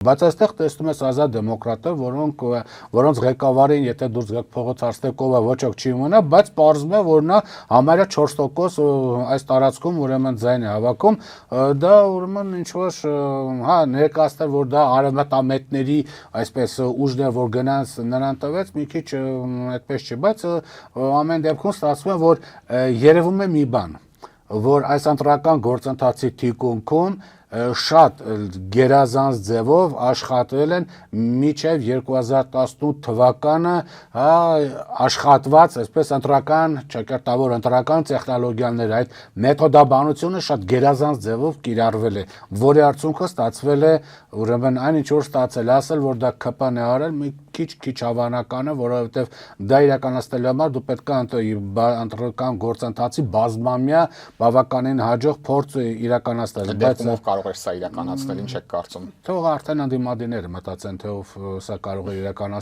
Բայց այստեղ տեսնում ես ազատ դեմոկրատներ, որոնց ղեկավարին, եթե դուրս գաք փողոց հարցնեք ով է, ոչ ոք չի մնա, բայց պարզվում է, որ նա համարյա 4% այս տարածքում ուրեմն ձայն է հավաքում, դա ուրեմն ինչ որ հա ներկայացնել, որ դա արևմտամետների այսպես ուժն է, որ գնաց նրան տվեց, մի քիչ այդպես չի, բայց ամեն դեպքում ստացվում է, որ երևում է մի բան, որ այս ընտրական գործընթացի թիկունքում շատ գերազանց ձևով աշխատել են մինչև 2018 թվականը աշխատված այսպես ընտրական ճակատավոր ընտրական տեխնոլոգիաներ այդ մեթոդաբանությունը շատ գերազանց ձևով կիրառվել է, որի արդյունքը ստացվել է ուրեմն այն ինչ որ ստացել ասել, որ դա ԿՊ-ն է արել, մի քիչ հավանական է, որովհետև դա իրականացնելու համար դու պետք է ընտրական գործընթացի բազմամյա բավականին հաջող փորձ իրականացնել, բայց կարող է սա իրականացնել, ինչ եք կարծում։ Թող արդեն ընդդիմադիրները մտածեն, թե ով սա կարող է իրականացնել։